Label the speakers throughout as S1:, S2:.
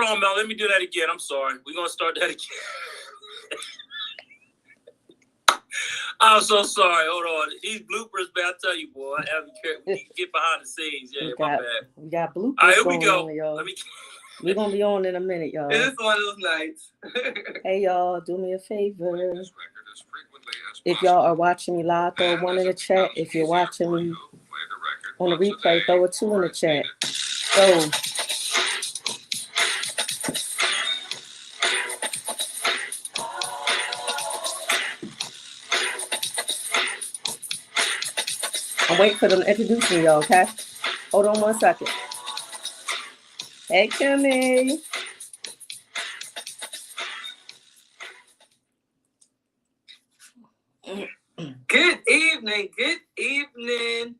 S1: Hold on, Mel. Let me do that again. I'm sorry. We're going to start that again. I'm so sorry. Hold on. These bloopers, man, I tell you, boy, I have to get behind the scenes. Yeah, my bad.
S2: We got bloopers.
S1: All right, here we go.
S2: Y'all. We're going to be on in a minute, y'all.
S1: It's one of those nights.
S2: Hey, y'all, do me a favor. If y'all are watching me live, throw a 1 in the chat. If you're watching me on the replay, throw a 2 in the chat. So, I'm waiting for them to introduce me, y'all, okay? Hold on 1 second. Hey, Kimmy.
S3: Good evening. Good evening.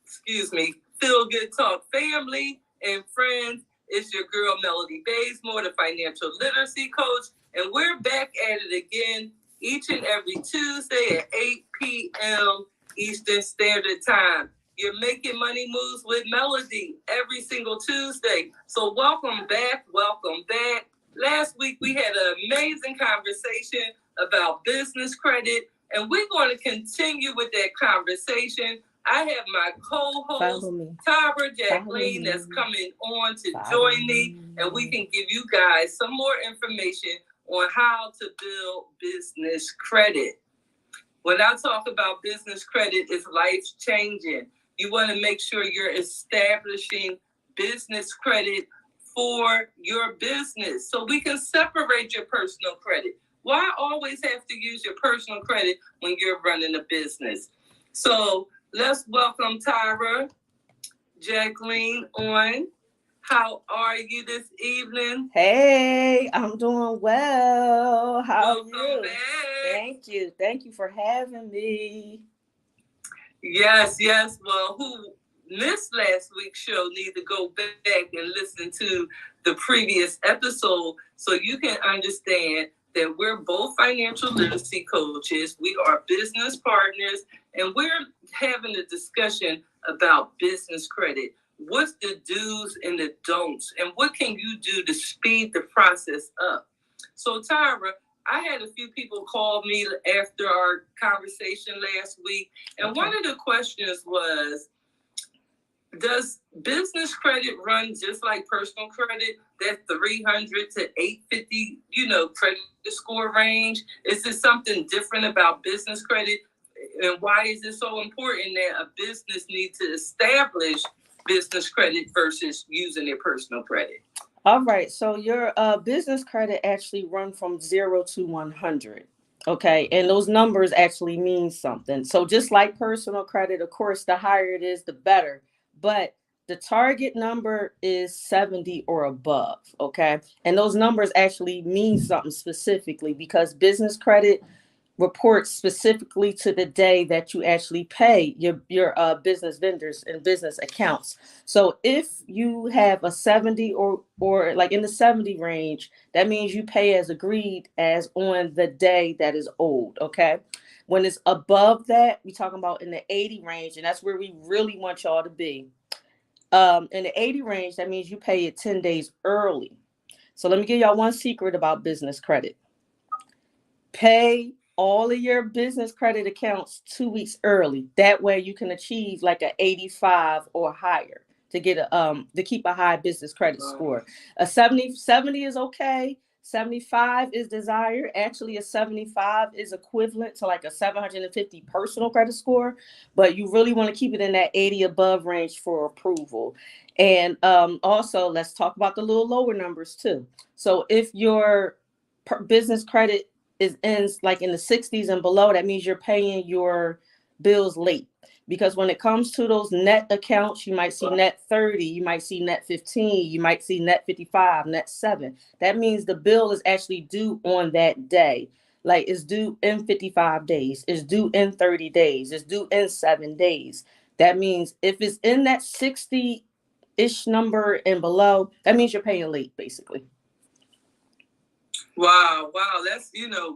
S3: Excuse me. Feel Good Talk family and friends. It's your girl, Melody Bazemore, the financial literacy coach. And we're back at it again each and every Tuesday at 8 p.m. Eastern Standard Time. You're making money moves with Melody every single Tuesday. So welcome back. Welcome back. Last week, we had an amazing conversation about business credit, and we're going to continue with that conversation. I have my co-host, Tyra Jacqueline, that's coming on to join me, and we can give you guys some more information on how to build business credit. When I talk about business credit, it's life-changing. You want to make sure you're establishing business credit for your business so we can separate your personal credit. Why always have to use your personal credit when you're running a business? So let's welcome Tyra Jacqueline on. How are you this evening?
S2: Hey, I'm doing well. How are you?
S3: Back.
S2: Thank you. Thank you for having me.
S3: Yes. Well, who missed last week's show need to go back and listen to the previous episode so you can understand that we're both financial literacy coaches. We are business partners, and we're having a discussion about business credit. What's the do's and the don'ts, and what can you do to speed the process up? So, Tyra, I had a few people call me after our conversation last week, and one of the questions was, does business credit run just like personal credit, that 300 to 850, credit score range? Is there something different about business credit? And why is it so important that a business needs to establish business credit versus using their personal credit?
S2: All right. So your business credit actually run from 0 to 100. Okay. And those numbers actually mean something. So just like personal credit, of course, the higher it is, the better. But the target number is 70 or above. Okay. And those numbers actually mean something specifically because business credit reports specifically to the day that you actually pay your business vendors and business accounts. So if you have a 70 or like in the 70 range, that means you pay as agreed as on the day that is owed. Okay. When it's above that, we're talking about in the 80 range, and that's where we really want y'all to be. In the 80 range, that means you pay it 10 days early. So let me give y'all one secret about business credit. Pay all of your business credit accounts 2 weeks early. That way you can achieve like an 85 or higher to get to keep a high business credit score. A 70 is okay. 75 is desired. Actually, a 75 is equivalent to like a 750 personal credit score, but you really want to keep it in that 80 above range for approval. And also, let's talk about the little lower numbers too. So if your business credit is in like in the 60s and below, that means you're paying your bills late. Because when it comes to those net accounts, you might see net 30, you might see net 15, you might see net 55, net 7. That means the bill is actually due on that day. Like it's due in 55 days, it's due in 30 days, it's due in 7 days. That means if it's in that 60-ish number and below, that means you're paying late, basically.
S3: Wow, that's,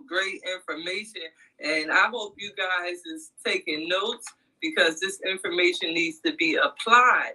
S3: great information. And I hope you guys is taking notes because this information needs to be applied.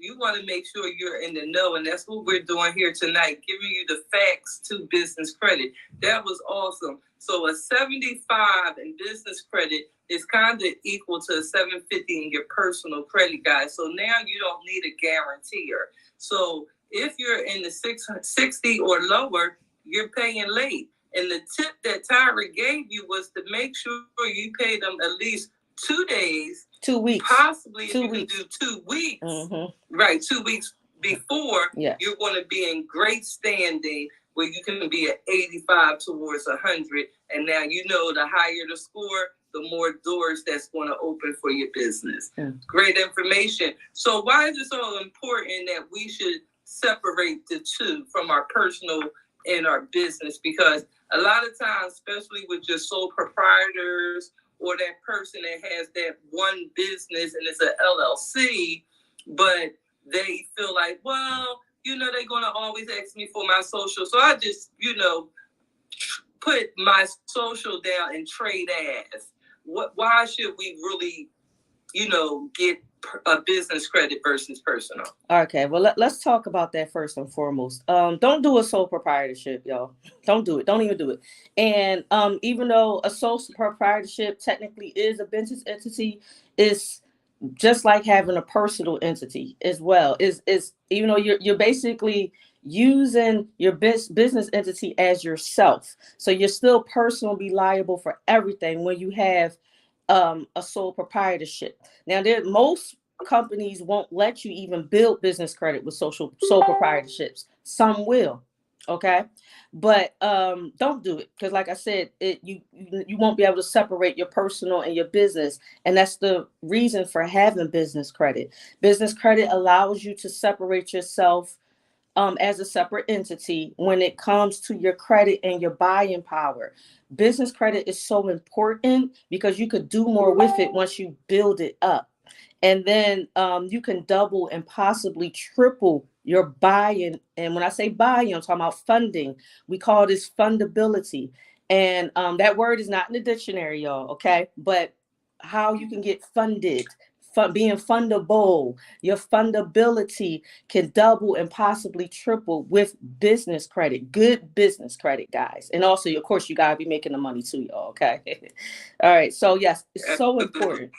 S3: you want to make sure you're in the know, and that's what we're doing here tonight, giving you the facts to business credit. That was awesome. So a 75 in business credit is kind of equal to a 750 in your personal credit, guys. So now you don't need a guarantor. So if you're in the 660 or lower, you're paying late. And the tip that Tyra gave you was to make sure you pay them at least 2 days.
S2: 2 weeks.
S3: Possibly if
S2: 2
S3: you
S2: weeks.
S3: can do 2 weeks.
S2: Mm-hmm.
S3: Right, 2 weeks before,
S2: Yes.
S3: you're going to be in great standing where you can be at 85 towards 100. And now you know the higher the score, the more doors that's going to open for your business. Great information. So why is it so important that we should separate the two from our personal and our business? Because a lot of times, especially with your sole proprietors or that person that has that one business and it's an LLC, but they feel like, well, you know, they're going to always ask me for my social. So I just, you know, put my social down and trade as. Why should we really, you know, get a business credit versus personal?
S2: Okay, well, let's talk about that first and foremost. Don't do a sole proprietorship, y'all. Don't do it. Don't even do it. And even though a sole proprietorship technically is a business entity, it's just like having a personal entity as well. Is even though you're basically using your business entity as yourself, so you're still personally liable for everything when you have a sole proprietorship. Now, most companies won't let you even build business credit with sole proprietorships. Some will, okay, but don't do it, because like I said, you won't be able to separate your personal and your business, and that's the reason for having business credit. Business credit allows you to separate yourself as a separate entity when it comes to your credit and your buying power. Business credit is so important because you could do more with it once you build it up. And then you can double and possibly triple your buying. And when I say buying, I'm talking about funding. We call this fundability. And that word is not in the dictionary, y'all, okay? But how you can get funded, being fundable, your fundability can double and possibly triple with business credit, good business credit, guys. And also, of course, you gotta be making the money too, y'all, okay? All right, so yes, it's so important.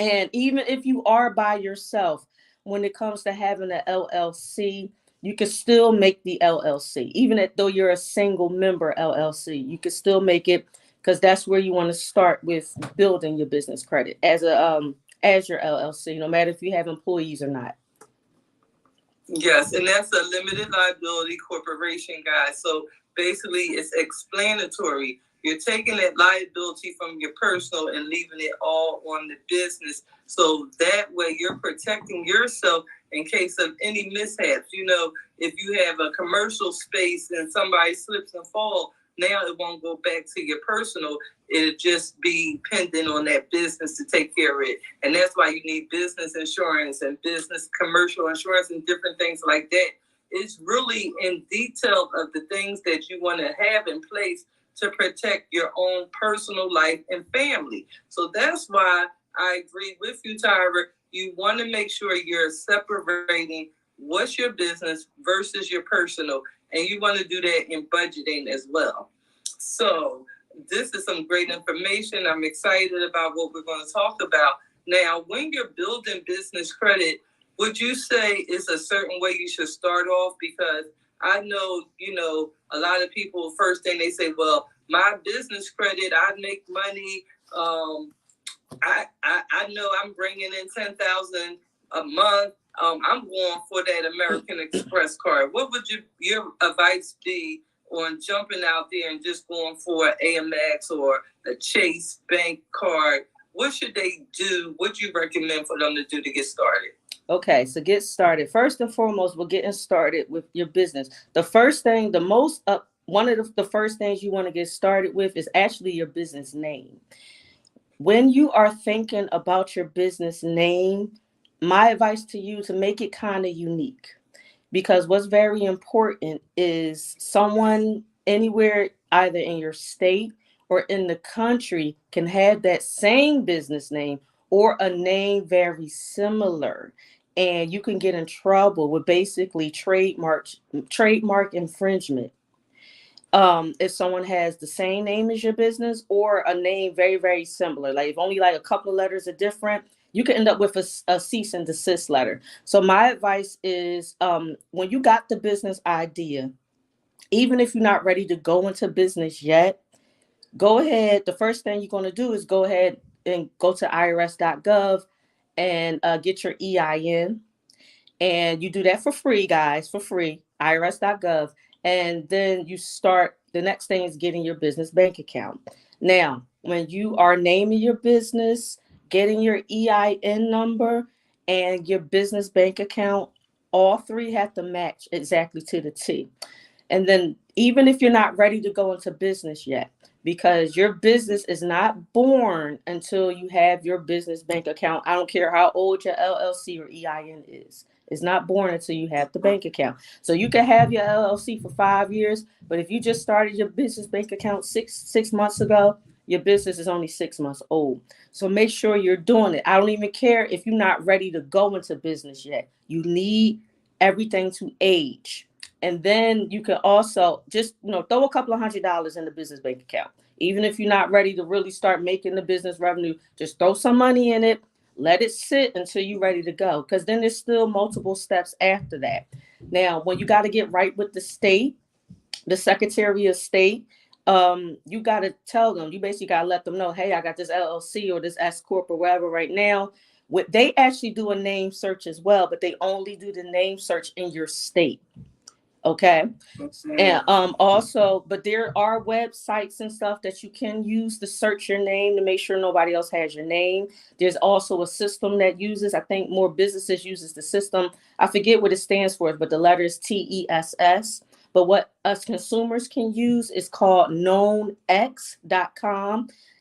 S2: And even if you are by yourself, when it comes to having an LLC, you can still make the LLC. Even though you're a single member LLC, you can still make it, because that's where you want to start with building your business credit as your LLC, no matter if you have employees or not.
S3: Yes, and that's a limited liability corporation, guys. So basically, it's explanatory. You're taking that liability from your personal and leaving it all on the business. So that way you're protecting yourself in case of any mishaps. You know, if you have a commercial space and somebody slips and falls, now it won't go back to your personal. It'll just be pending on that business to take care of it. And that's why you need business insurance and business commercial insurance and different things like that. It's really in detail of the things that you want to have in place to protect your own personal life and family. So that's why I agree with you, Tyra. You want to make sure you're separating what's your business versus your personal, and you want to do that in budgeting as well. So this is some great information. I'm excited about what we're going to talk about. Now, when you're building business credit, would you say it's a certain way you should start off? Because I know, you know, a lot of people, first thing they say, well, my business credit, I make money. I know I'm bringing in $10,000 a month. I'm going for that American Express card. What would your advice be on jumping out there and just going for an Amex or a Chase Bank card? What should they do? What do you recommend for them to do to get started?
S2: Okay, so get started. First and foremost, we're getting started with your business. The first thing, one of the first things you want to get started with is actually your business name. When you are thinking about your business name, my advice to you to make it kind of unique, because what's very important is someone anywhere, either in your state or in the country, can have that same business name or a name very similar. and you can get in trouble with basically trademark infringement. If someone has the same name as your business or a name very, very similar, like if only like a couple of letters are different, you can end up with a cease and desist letter. So my advice is, when you got the business idea, even if you're not ready to go into business yet, go ahead. The first thing you're going to do is go ahead and go to irs.gov and get your EIN. And you do that for free, guys, for free, irs.gov. And then you start, the next thing is getting your business bank account. Now, when you are naming your business, getting your EIN number and your business bank account, all three have to match exactly to the T. And then even if you're not ready to go into business yet, because your business is not born until you have your business bank account. I don't care how old your LLC or EIN is. It's not born until you have the bank account. So you can have your LLC for 5 years, but if you just started your business bank account six months ago, your business is only 6 months old. So make sure you're doing it. I don't even care if you're not ready to go into business yet. You need everything to age. And then you can also just, throw a couple of $100 in the business bank account. Even if you're not ready to really start making the business revenue, just throw some money in it. Let it sit until you're ready to go, because then there's still multiple steps after that. Now, when you got to get right with the state, the Secretary of State, you got to tell them, you basically got to let them know, hey, I got this LLC or this S Corp or whatever right now. They actually do a name search as well, but they only do the name search in your state. Okay. And also, but there are websites and stuff that you can use to search your name to make sure nobody else has your name. There's also a system that uses, I think more businesses uses the system. I forget what it stands for, but the letter is TESS. But what us consumers can use is called knownx.com.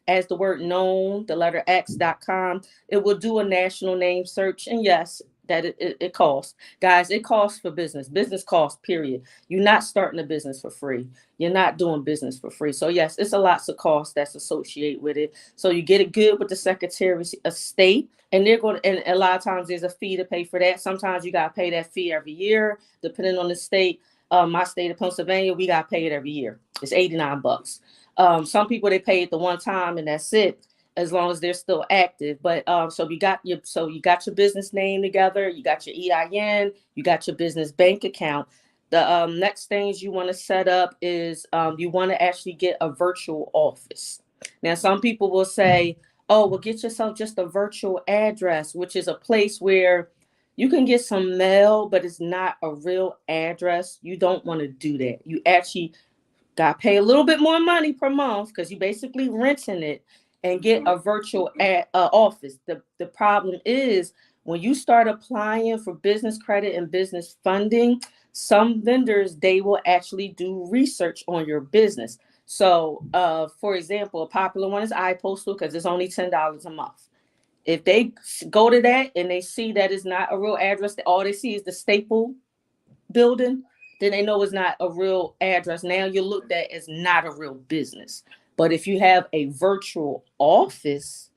S2: As the word known, the letter x.com. It will do a national name search. And yes, that it costs. Guys, it costs for business. Business costs, period. You're not starting a business for free. You're not doing business for free. So yes, it's a lots of costs that's associated with it. So you get it good with the Secretary of State, and they're going to, and a lot of times there's a fee to pay for that. Sometimes you got to pay that fee every year, depending on the state. My state of Pennsylvania, we got to pay it every year. It's $89. Some people, they pay it the one time and that's it, as long as they're still active. But so you got your business name together, you got your EIN, you got your business bank account. The next things you want to set up is you want to actually get a virtual office. Now, some people will say, oh, well, get yourself just a virtual address, which is a place where you can get some mail, but it's not a real address. You don't want to do that. You actually got to pay a little bit more money per month, because you basically renting it, and get a virtual office. The problem is, when you start applying for business credit and business funding, some vendors, they will actually do research on your business. So, for example, a popular one is iPostal, because it's only $10 a month. If they go to that and they see that it's not a real address, that all they see is the Staple building, then they know it's not a real address. Now you're looked at as not a real business. But if you have a virtual office,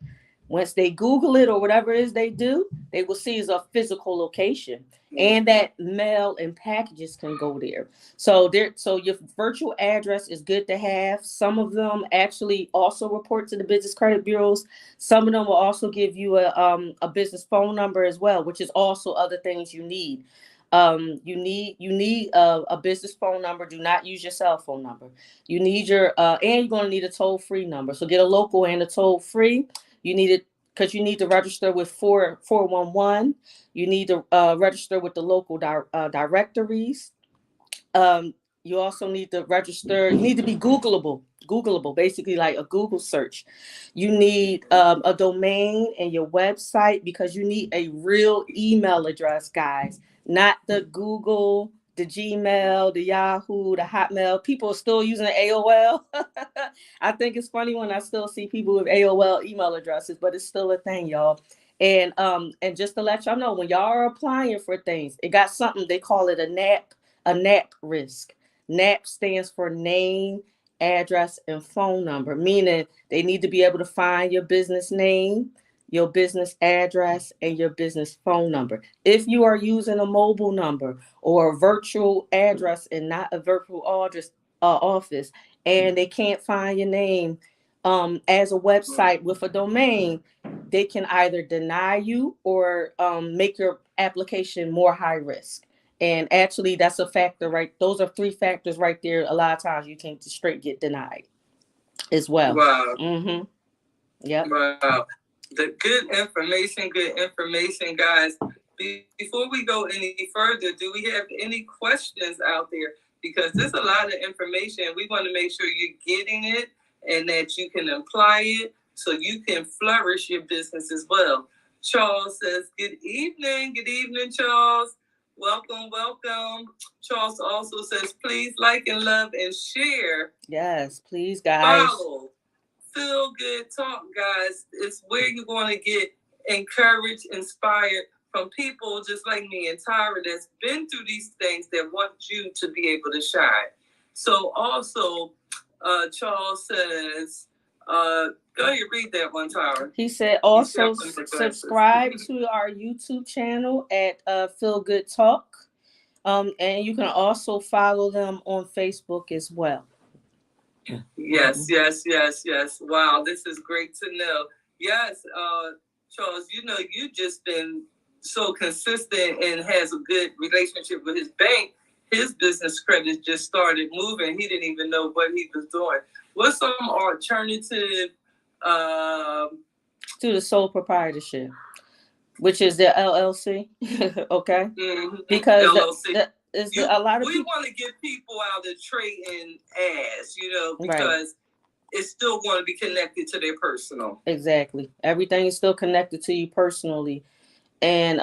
S2: once they Google it or whatever it is they do, they will see it's a physical location, and that mail and packages can go there. So your virtual address is good to have. Some of them actually also report to the business credit bureaus. Some of them will also give you a business phone number as well, which is also other things you need. You need a business phone number. Do not use your cell phone number. You need and you're going to need a toll-free number. So get a local and a toll-free. You need it because you need to register with 411. You need to register with the local directories. You also need to register. You need to be Googleable, basically like a Google search. You need a domain and your website, because you need a real email address, guys. Not the Google, the Gmail, the Yahoo, the Hotmail. People are still using AOL. I think it's funny when I still see people with AOL email addresses, but it's still a thing, y'all. And just to let y'all know, when y'all are applying for things, it got something, they call it a NAP risk. NAP stands for name, address, and phone number, meaning they need to be able to find your business name, your business address, and your business phone number. If you are using a mobile number or a virtual address and not a virtual address office, and they can't find your name as a website with a domain, they can either deny you or make your application more high risk. And actually, that's a factor, right? Those are 3 factors right there. A lot of times you can straight get denied as well.
S3: Wow.
S2: Mm-hmm. Yep.
S3: Wow. The good information, guys. Before we go any further, do we have any questions out there? Because there's a lot of information. We want to make sure you're getting it and that you can apply it so you can flourish your business as well. Charles says, good evening. Good evening, Charles. Welcome. Charles also says, please like and love and share.
S2: Yes, please, guys.
S3: Follow Feel Good Talk, guys. It's where you're going to get encouraged, inspired from people just like me and Tyra that's been through these things that want you to be able to shine. So also, Charles says, go ahead, read that one, Tyra.
S2: He said also subscribe to our YouTube channel at Feel Good Talk. And you can also follow them on Facebook as well.
S3: Yes. Wow, this is great to know. Yes, Charles, you've just been so consistent and has a good relationship with his bank. His business credit just started moving. He didn't even know what he was doing. What's some alternative
S2: to the sole proprietorship, which is the LLC? Okay.
S3: Mm-hmm.
S2: Because
S3: LLC.
S2: A lot of
S3: we want to get people out of trading ads, because
S2: right.
S3: It's still going to be connected to their personal.
S2: Exactly. Everything is still connected to you personally. And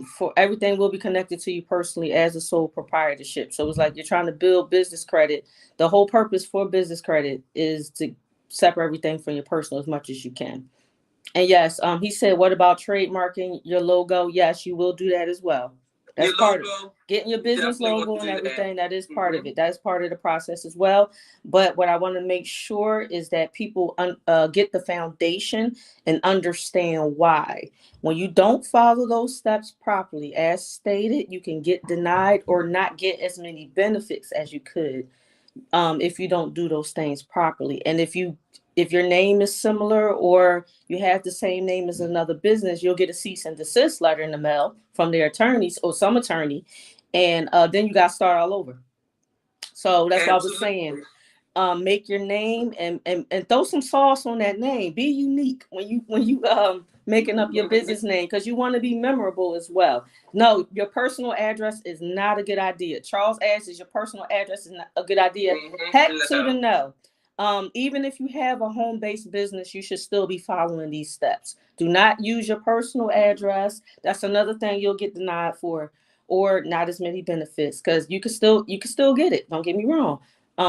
S2: for everything will be connected to you personally as a sole proprietorship. So it's like you're trying to build business credit. The whole purpose for business credit is to separate everything from your personal as much as you can. And yes, he said, what about trademarking your logo? Yes, you will do that as well. That's
S3: your
S2: part
S3: logo,
S2: of it. Getting your business logo and everything. That is part of it. That is part of the process as well. But what I want to make sure is that people get the foundation and understand why. When you don't follow those steps properly, as stated, you can get denied or not get as many benefits as you could if you don't do those things properly. And if your name is similar or you have the same name as another business, you'll get a cease and desist letter in the mail from their attorneys or some attorney. And then you got to start all over. So that's what I was saying. Make your name and throw some sauce on that name. Be unique when you making up your business name, because you want to be memorable as well. No, your personal address is not a good idea. Charles asks, your personal address is not a good idea. Heck to the no. Even if you have a home-based business, you should still be following these steps. Do not use your personal address. That's another thing you'll get denied for, or not as many benefits, because you can still get it. Don't get me wrong.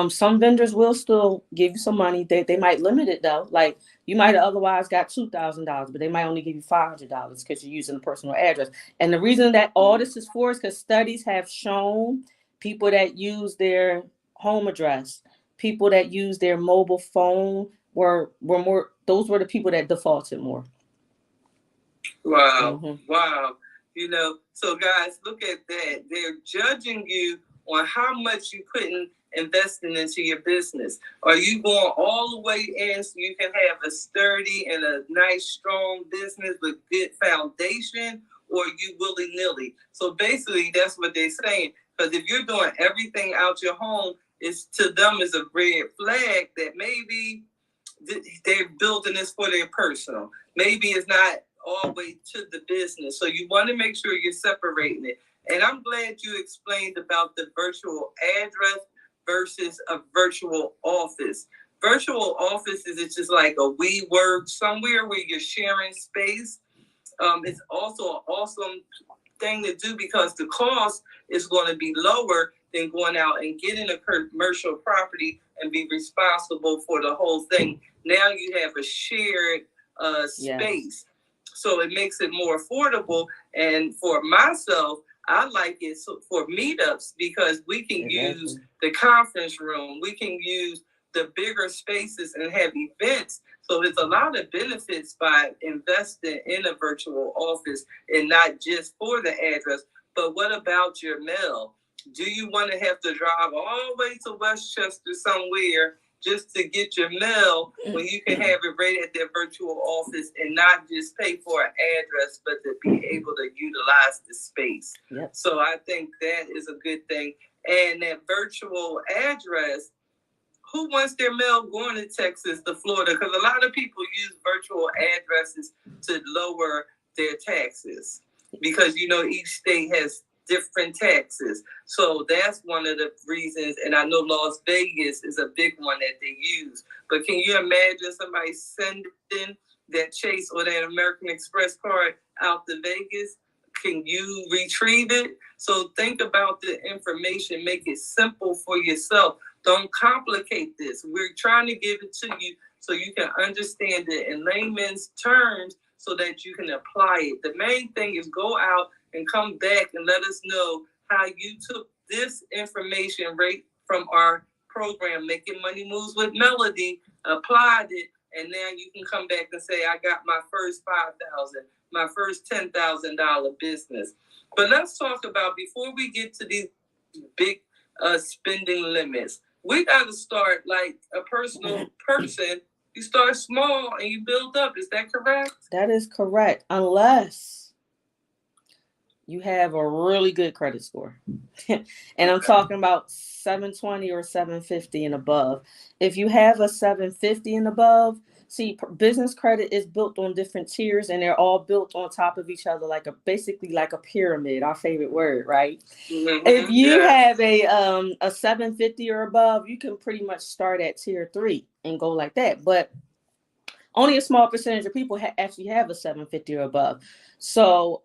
S2: Some vendors will still give you some money. They might limit it though. Like you might have otherwise got $2,000, but they might only give you $500 because you're using a personal address. And the reason that all this is for is because studies have shown people that use their home address, people that use their mobile phone were more. Those were the people that defaulted more.
S3: Wow. Mm-hmm. Wow. So guys, look at that. They're judging you on how much you putting investing into your business. Are you going all the way in so you can have a sturdy and a nice, strong business with good foundation, or you willy-nilly? So basically, that's what they're saying. Because if you're doing everything out your home, it's to them is a red flag that maybe they're building this for their personal. Maybe it's not all the way to the business. So you want to make sure you're separating it. And I'm glad you explained about the virtual address versus a virtual office. Virtual office is just like a WeWork, somewhere where you're sharing space. It's also an awesome thing to do because the cost is going to be lower than going out and getting a commercial property and be responsible for the whole thing. Now you have a shared space. So it makes it more affordable. And for myself, I like it for meetups because we can use the conference room. We can use the bigger spaces and have events. So there's a lot of benefits by investing in a virtual office, and not just for the address. But what about your mail? Do you want to have to drive all the way to Westchester somewhere just to get your mail when you can have it right at their virtual office and not just pay for an address, but to be able to utilize the space?
S2: Yep.
S3: So I think that is a good thing. And that virtual address, who wants their mail going to Texas, to Florida? Because a lot of people use virtual addresses to lower their taxes, because, you know, each state has different taxes. So that's one of the reasons. And I know Las Vegas is a big one that they use. But can you imagine somebody sending that Chase or that American Express card out to Vegas? Can you retrieve it? So think about the information. Make it simple for yourself. Don't complicate this. We're trying to give it to you so you can understand it in layman's terms so that you can apply it. The main thing is go out and come back and let us know how you took this information right from our program, Making Money Moves with Melody, applied it, and now you can come back and say, I got my first $5,000, my first $10,000 business. But let's talk about, before we get to these big spending limits, we got to start like a personal person. You start small and you build up. Is that correct?
S2: That is correct, unless you have a really good credit score. And I'm talking about 720 or 750 and above. If you have a 750 and above, see, business credit is built on different tiers, and they're all built on top of each other, basically like a pyramid, our favorite word, right?
S3: Mm-hmm.
S2: If you have a 750 or above, you can pretty much start at tier 3 and go like that. But only a small percentage of people actually have a 750 or above. So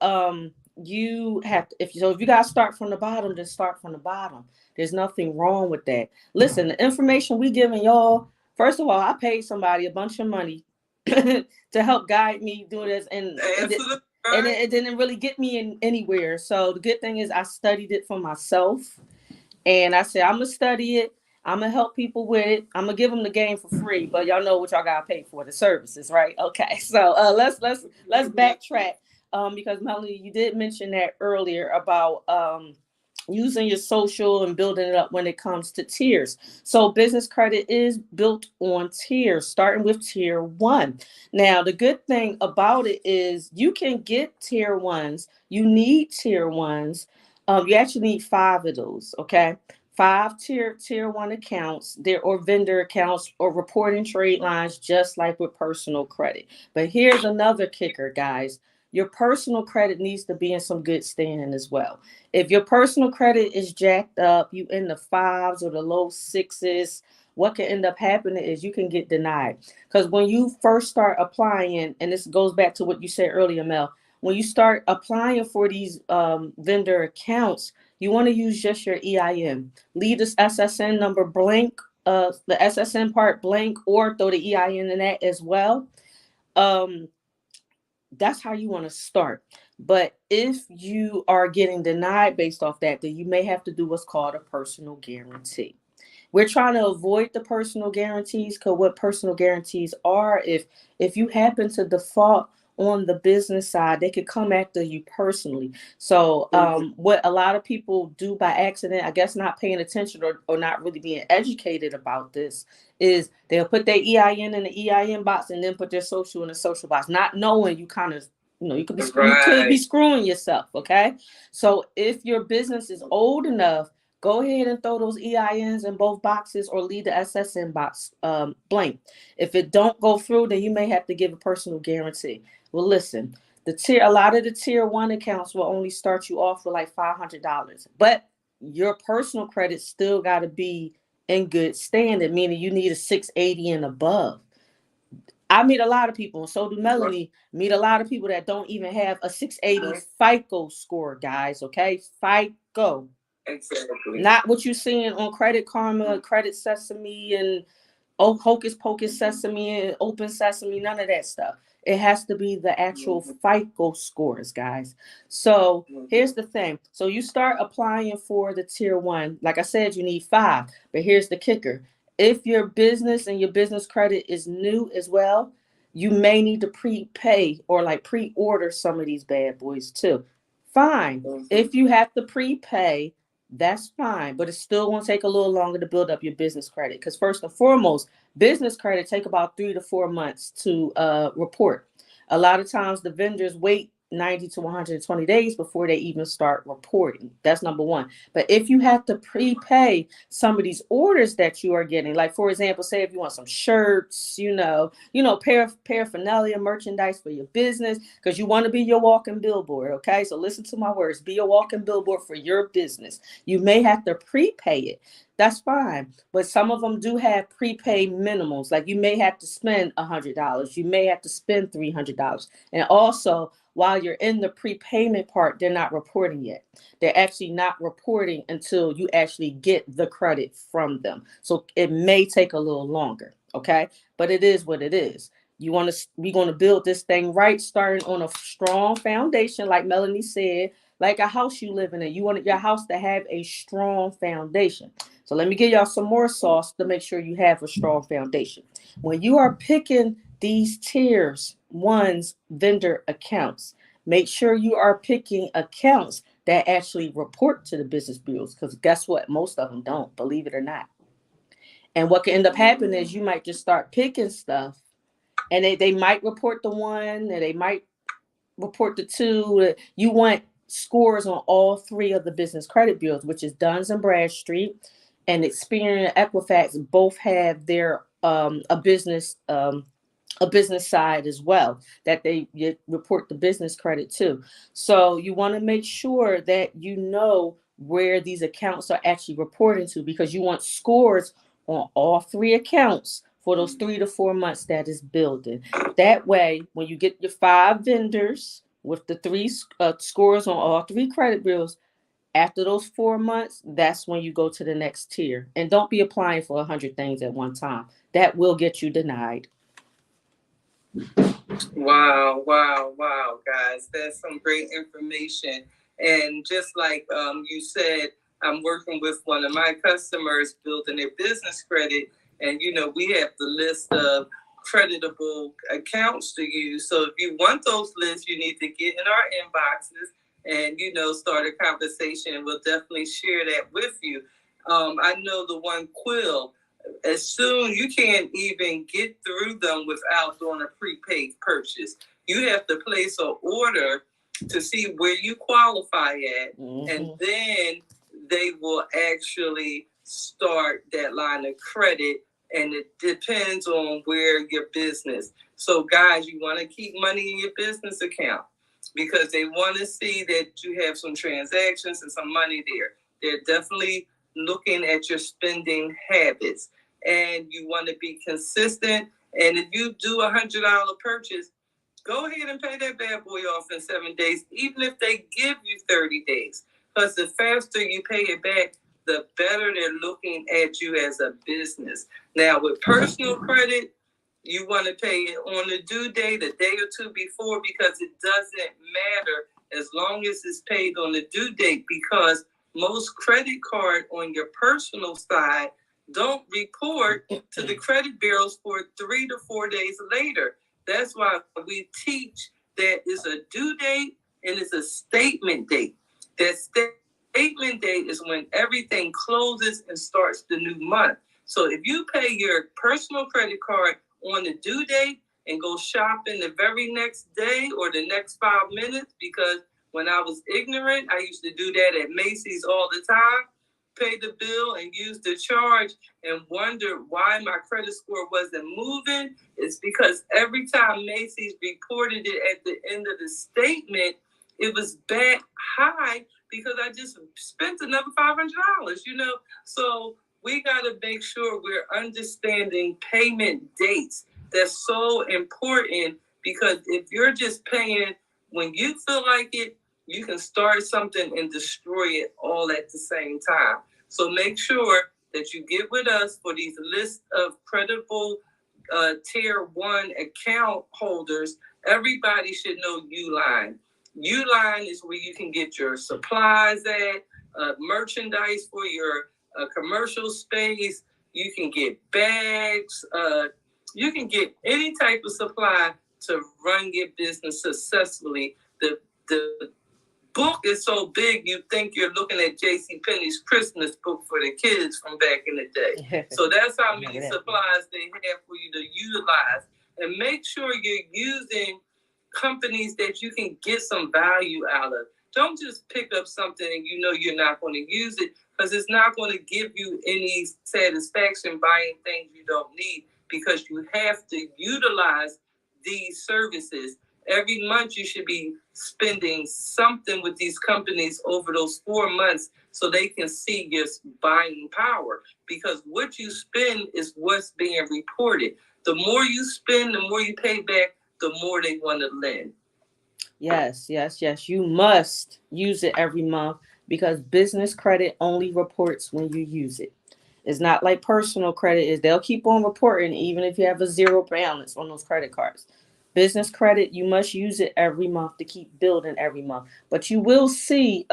S2: you have to, if you got to start from the bottom, then start from the bottom. There's nothing wrong with that. Listen, the information we giving y'all, first of all, I paid somebody a bunch of money to help guide me do this, and it didn't really get me anywhere. So the good thing is I studied it for myself, and I said, I'm going to study it. I'm going to help people with it. I'm going to give them the game for free, but y'all know what y'all got to pay for, the services, right? Okay. So let's backtrack. Because Melody, you did mention that earlier about using your social and building it up when it comes to tiers. So business credit is built on tiers, starting with tier 1. Now, the good thing about it is you can get tier 1s. You need tier 1s. You actually need 5 of those, okay? 5 tier 1 accounts, or vendor accounts, or reporting trade lines, just like with personal credit. But here's another kicker, guys. Your personal credit needs to be in some good standing as well. If your personal credit is jacked up, you in the 5s or the low 6s, what can end up happening is you can get denied. Because when you first start applying, and this goes back to what you said earlier, Mel, when you start applying for these vendor accounts, you want to use just your EIN. Leave this SSN number blank, the SSN part blank, or throw the EIN in that as well. That's how you want to start. But if you are getting denied based off that, then you may have to do what's called a personal guarantee. We're trying to avoid the personal guarantees, because what personal guarantees are, if you happen to default on the business side, they could come after you personally. So what a lot of people do by accident, I guess not paying attention or not really being educated about this, is they'll put their EIN in the EIN box and then put their social in the social box, not knowing you kind of, you could be screwing yourself, okay? So if your business is old enough, go ahead and throw those EINs in both boxes, or leave the SSN box blank. If it don't go through, then you may have to give a personal guarantee. Well, listen, a lot of the tier 1 accounts will only start you off with like $500, but your personal credit still got to be in good standing, meaning you need a 680 and above. I meet a lot of people, and so do Melanie, meet a lot of people that don't even have a 680 FICO score, guys, okay? FICO.
S3: Exactly.
S2: Not what you're seeing on Credit Karma, Credit Sesame, and Hocus Pocus Sesame, and Open Sesame, none of that stuff. It has to be the actual FICO scores, guys. So here's the thing. So you start applying for the tier 1. Like I said, you need 5, but here's the kicker. if your business and your business credit is new as well, you may need to prepay or like pre-order some of these bad boys too. Fine. If you have to prepay, that's fine, but it still won't take a little longer to build up your business credit. Because first and foremost, business credit take about 3 to 4 months to report. A lot of times the vendors wait 90 to 120 days before they even start reporting. That's number one. But if you have to prepay some of these orders that you are getting, like for example, say if you want some shirts, paraphernalia, merchandise for your business, because you want to be your walking billboard. Okay, so listen to my words, be a walking billboard for your business. You may have to prepay it. That's fine. But some of them do have prepaid minimums. Like you may have to spend $100. You may have to spend $300. And also, while you're in the prepayment part, they're not reporting yet. They're actually not reporting until you actually get the credit from them. So it may take a little longer. Okay. But it is what it is. We're going to build this thing right, starting on a strong foundation, like Melanie said, like a house you live in. You want your house to have a strong foundation. So let me give y'all some more sauce to make sure you have a strong foundation. When you are picking these tiers, one's vendor accounts, make sure you are picking accounts that actually report to the business bureaus, because guess what? Most of them don't, believe it or not. And what can end up happening is you might just start picking stuff, and they might report the one, and they might report the two. You want scores on all three of the business credit bureaus, which is Duns and Bradstreet and Experian and Equifax. Both have their a business side as well that they report the business credit to. So you want to make sure that you know where these accounts are actually reporting to, because you want scores on all three accounts for those 3 to 4 months that is building. That way, when you get your 5 vendors with the 3 scores on all 3 credit bureaus, after those 4 months, that's when you go to the next tier. And don't be applying for 100 things at one time. That will get you denied.
S3: Wow, guys. That's some great information. And just like you said, I'm working with one of my customers building their business credit. And, we have the list of creditable accounts to use. So if you want those lists, you need to get in our inboxes and, start a conversation. And we'll definitely share that with you. I know the one Quill, as soon you can't even get through them without doing a prepaid purchase. You have to place an order to see where you qualify at, and then they will actually start that line of credit, and it depends on where your business. So guys, you want to keep money in your business account because they want to see that you have some transactions and some money there. They're definitely looking at your spending habits, and you want to be consistent. And if you do $100 purchase, go ahead and pay that bad boy off in 7 days, even if they give you 30 days. Because the faster you pay it back, the better they're looking at you as a business. Now, with personal credit, you want to pay it on the due date, a day or two before, because it doesn't matter as long as it's paid on the due date, because most credit card on your personal side don't report to the credit bureaus for 3 to 4 days later. That's why we teach that it's a due date and it's a statement date. That statement date is when everything closes and starts the new month. So if you pay your personal credit card on the due date and go shopping the very next day or the next 5 minutes, because when I was ignorant, I used to do that at Macy's all the time, pay the bill and use the charge and wonder why my credit score wasn't moving. It's because every time Macy's reported it at the end of the statement, it was back high because I just spent another $500, So we got to make sure we're understanding payment dates. That's so important, because if you're just paying when you feel like it, you can start something and destroy it all at the same time. So make sure that you get with us for these lists of credible tier 1 account holders. Everybody should know Uline. Uline is where you can get your supplies at, merchandise for your commercial space. You can get bags. You can get any type of supply to run your business successfully. The book is so big, you think you're looking at JCPenney's Christmas book for the kids from back in the day. So that's how many supplies they have for you to utilize. And make sure you're using companies that you can get some value out of. Don't just pick up something and you know you're not going to use it, because it's not going to give you any satisfaction buying things you don't need, because you have to utilize these services. Every month you should be spending something with these companies over those 4 months so they can see your buying power, because what you spend is what's being reported. The more you spend, the more you pay back, the more they want to lend.
S2: Yes. You must use it every month, because business credit only reports when you use it. It's not like personal credit is. They'll keep on reporting even if you have a zero balance on those credit cards. Business credit, you must use it every month to keep building every month. But you will see,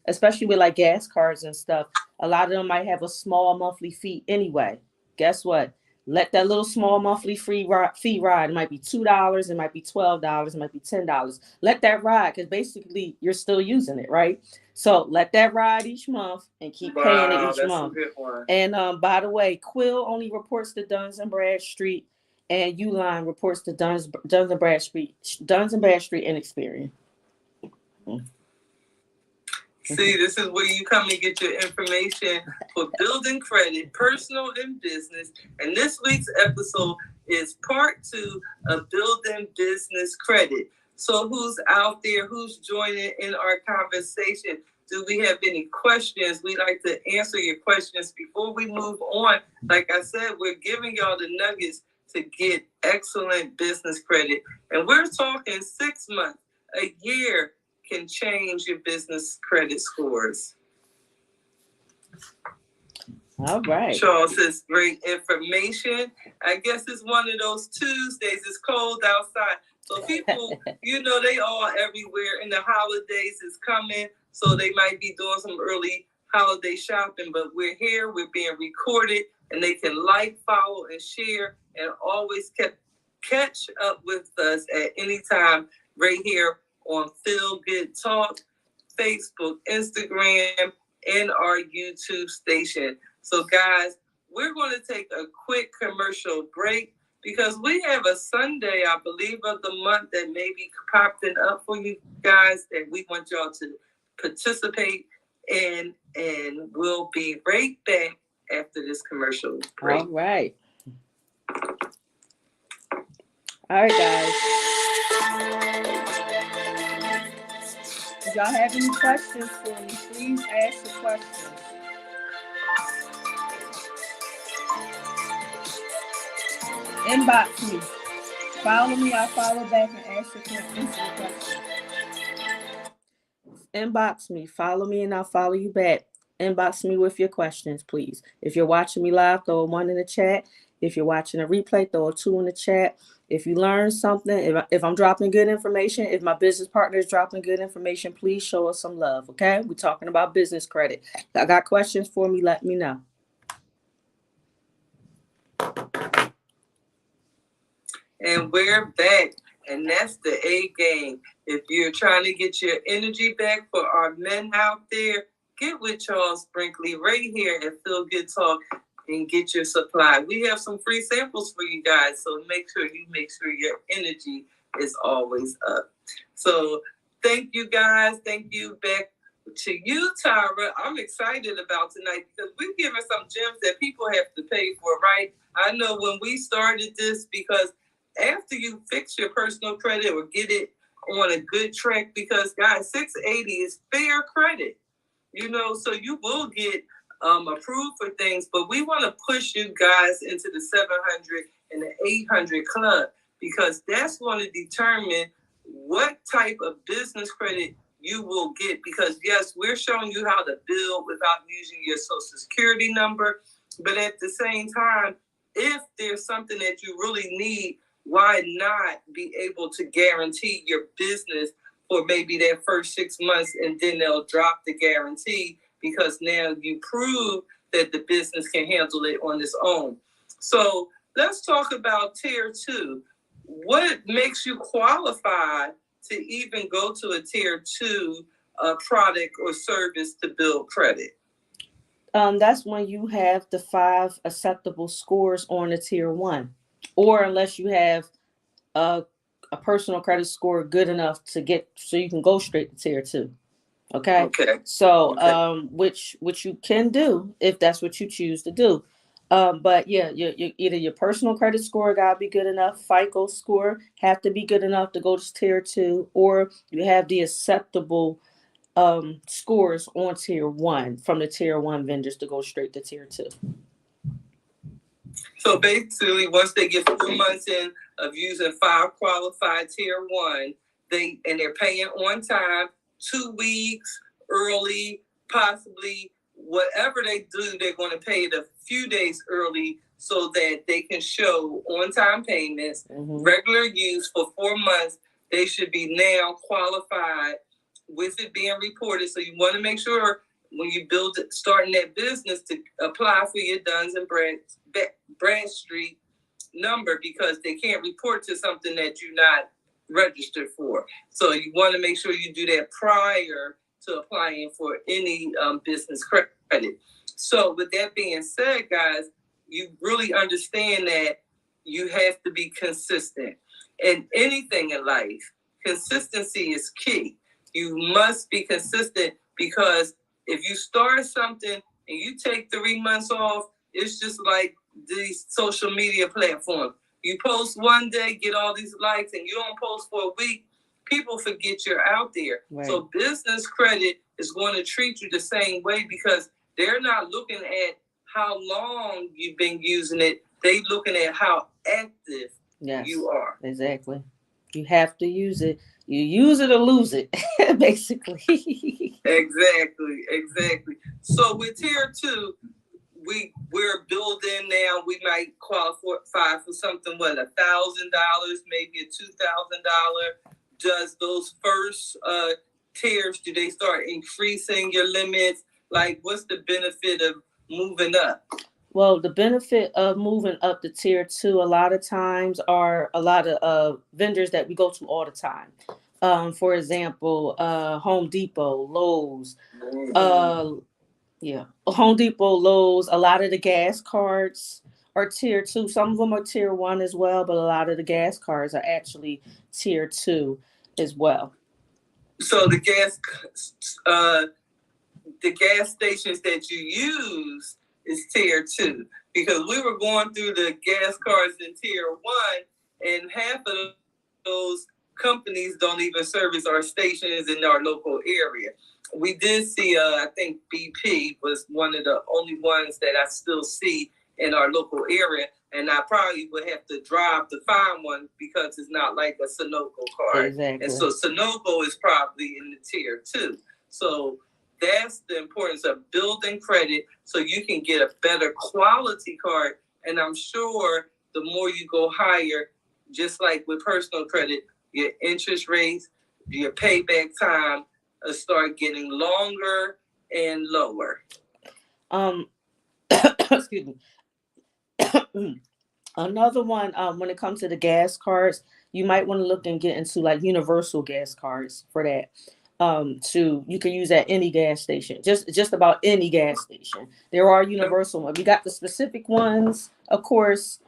S2: especially with like gas cards and stuff, a lot of them might have a small monthly fee anyway. Guess what? Let that little small monthly fee ride. It might be $2, it might be $12, it might be $10. Let that ride, because basically you're still using it, right? So let that ride each month and keep paying it each month. And by the way, Quill only reports to Duns and Bradstreet, and Uline reports to Duns and Bradstreet and Experian.
S3: See, this is where you come and get your information for building credit, personal and business. And this week's episode is part 2 of building business credit. So who's out there? Who's joining in our conversation? Do we have any questions? We like to answer your questions before we move on. Like I said, we're giving y'all the nuggets to get excellent business credit. And we're talking 6 months, a year can change your business credit scores.
S2: All right.
S3: Charles says, great information. I guess it's one of those Tuesdays. It's cold outside. So people, they all everywhere, and the holidays is coming. So they might be doing some early holiday shopping, but we're here, we're being recorded, and they can like, follow, and share, and always catch up with us at any time right here on Feel Good Talk, Facebook, Instagram, and our YouTube station. So guys, we're going to take a quick commercial break, because we have a Sunday, I believe, of the month that may be popping up for you guys that we want y'all to participate in, and we'll be right back after this commercial break.
S2: All right. All right, guys. If y'all have any questions for me, please ask the questions. Inbox me. Follow me, I'll follow back and answer questions. Inbox me. Follow me and I'll follow you back. Inbox me with your questions, please. If you're watching me live, throw a 1 in the chat. If you're watching a replay, throw a 2 in the chat. If you learn something, if I'm dropping good information, if my business partner is dropping good information, please show us some love, okay? We're talking about business credit. I got questions for me, let me know.
S3: And we're back, and that's the A game. If you're trying to get your energy back for our men out there, get with Charles Brinkley right here at Feel Good Talk and get your supply. We have some free samples for you guys, so make sure your energy is always up. So thank you guys. Thank you back to you, Tyra. I'm excited about tonight because we're giving some gems that people have to pay for, right? I know when we started this, because after you fix your personal credit or get it on a good track, because guys, 680 is fair credit, so you will get approved for things, but we want to push you guys into the 700 and the 800 club, because that's going to determine what type of business credit you will get. Because yes, we're showing you how to build without using your social security number, but at the same time, if there's something that you really need, why not be able to guarantee your business for maybe that first 6 months, and then they'll drop the guarantee, because now you prove that the business can handle it on its own. So let's talk about tier 2. What makes you qualify to even go to a tier 2 product or service to build credit?
S2: That's when you have the 5 acceptable scores on the tier 1, or unless you have a personal credit score good enough to get so you can go straight to tier 2. Okay. So which you can do if that's what you choose to do. But yeah, either your personal credit score gotta be good enough, FICO score have to be good enough to go to tier 2, or you have the acceptable scores on tier 1 from the tier 1 vendors to go straight to tier 2.
S3: So basically, once they get 4 months in of using 5 qualified tier 1, they're paying on time, 2 weeks early, possibly whatever they do, they're going to pay it a few days early so that they can show on-time payments, regular use for 4 months. They should be now qualified with it being reported. So you want to make sure when you starting that business to apply for your Duns and Bradstreet number, because they can't report to something that you're not registered for. So you want to make sure you do that prior to applying for any business credit. So with that being said, guys, you really understand that you have to be consistent in anything in life. Consistency is key. You must be consistent, because if you start something and you take 3 months off, it's just like these social media platforms. You post one day, get all these likes, and you don't post for a week, people forget you're out there. Right. So business credit is going to treat you the same way, because they're not looking at how long you've been using it. They're looking at how active you are.
S2: Exactly. You have to use it. You use it or lose it, basically.
S3: Exactly. So with tier 2, we're building now. We might qualify for something, $1,000, maybe a $2,000. Does those first tiers, do they start increasing your limits? Like, what's the benefit of moving up?
S2: Well, the benefit of moving up to tier 2 a lot of times are a lot of vendors that we go to all the time. For example, Home Depot, Lowe's, Home Depot, Lowe's. A lot of the gas cards are tier 2. Some of them are tier 1 as well, but a lot of the gas cards are actually tier 2 as well.
S3: So the gas stations that you use is tier 2, because we were going through the gas cards in tier 1, and half of those companies don't even service our stations in our local area. We did see, I think BP was one of the only ones that I still see in our local area, and I probably would have to drive to find one, because it's not like a Sunoco card.
S2: Exactly.
S3: And so Sunoco is probably in the tier 2. So that's the importance of building credit so you can get a better quality card. And I'm sure the more you go higher, just like with personal credit, your interest rates, your payback time start getting longer and lower.
S2: Excuse me. Another one, when it comes to the gas cards, you might want to look and get into like universal gas cards for that. You can use at any gas station, just about any gas station. There are universal ones. We got the specific ones, of course,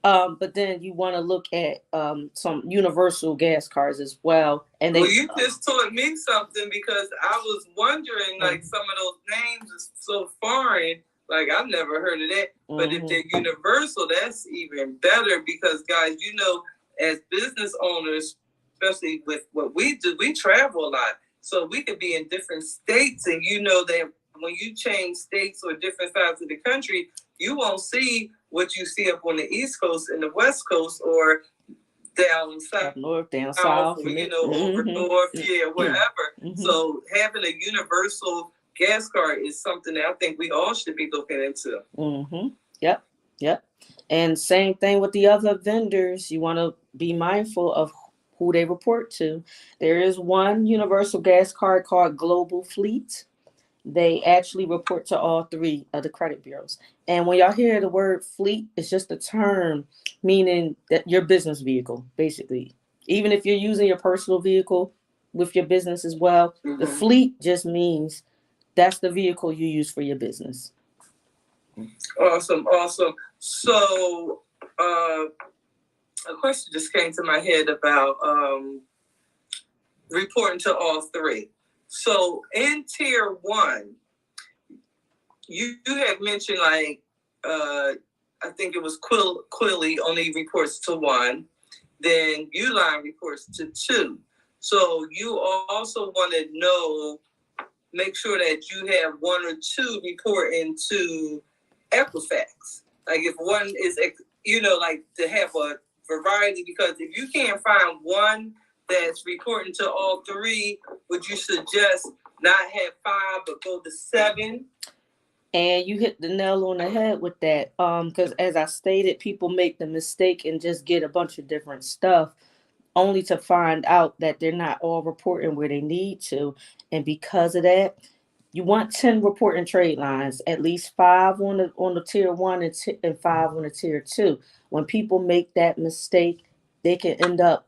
S2: but then you want to look at some universal gas cards as well. And
S3: you just taught me something, because I was wondering, like, some of those names are so foreign. Like, I've never heard of that. But if they're universal, that's even better, because, guys, as business owners, especially with what we do, we travel a lot. So we could be in different states, and that when you change states or different sides of the country, you won't see what you see up on the East Coast and the West Coast, or down south,
S2: north, down south,
S3: or, over north, whatever. So having a universal gas card is something that I think we all should be looking into.
S2: Yep. And same thing with the other vendors. You want to be mindful of who they report to. There is one universal gas card called Global Fleet. they actually report to all three of the credit bureaus. And when y'all hear the word fleet, it's just a term meaning that your business vehicle, basically. Even if you're using your personal vehicle with your business as well, the fleet just means that's the vehicle you use for your business.
S3: Awesome. So, a question just came to my head about reporting to all three. So in tier 1, you have mentioned I think it was Quilly only reports to 1, then Uline reports to 2. So you also want to know, make sure that you have 1 or 2 reporting to Equifax. Like if one is, like to have a variety, because if you can't find one that's reporting to all 3, would you suggest not have 5 but go to 7?
S2: And you hit the nail on the head with that. Because as I stated, people make the mistake and just get a bunch of different stuff only to find out that they're not all reporting where they need to. And because of that, you want 10 reporting trade lines, at least 5 on the tier 1 and 5 on the tier 2. When people make that mistake, they can end up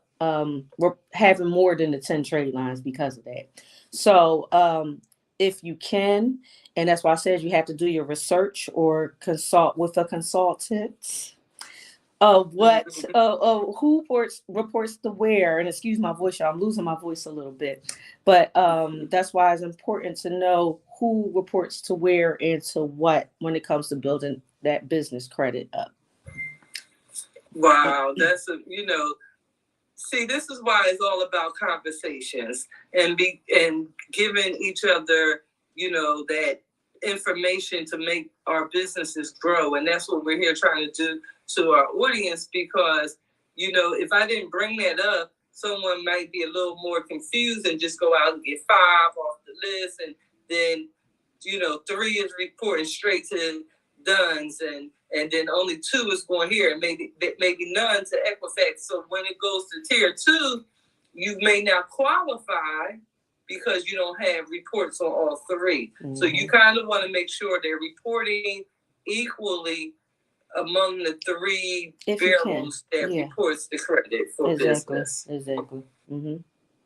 S2: having more than the 10 trade lines because of that. So if you can, and that's why I said you have to do your research or consult with a consultant of who reports to where. And excuse my voice, y'all, I'm losing my voice a little bit, but that's why it's important to know who reports to where and to what when it comes to building that business credit up.
S3: Wow, that's see, this is why it's all about conversations and giving each other, that information to make our businesses grow. And that's what we're here trying to do to our audience, because, if I didn't bring that up, someone might be a little more confused and just go out and get 5 off the list. And then, 3 is reporting straight to Dunn's, and then only 2 is going here, and maybe none to Equifax. So when it goes to tier 2, you may not qualify because you don't have reports on all 3. Mm-hmm. So you kind of want to make sure they're reporting equally among the 3 bureaus that reports the credit for business.
S2: Exactly. Mm-hmm.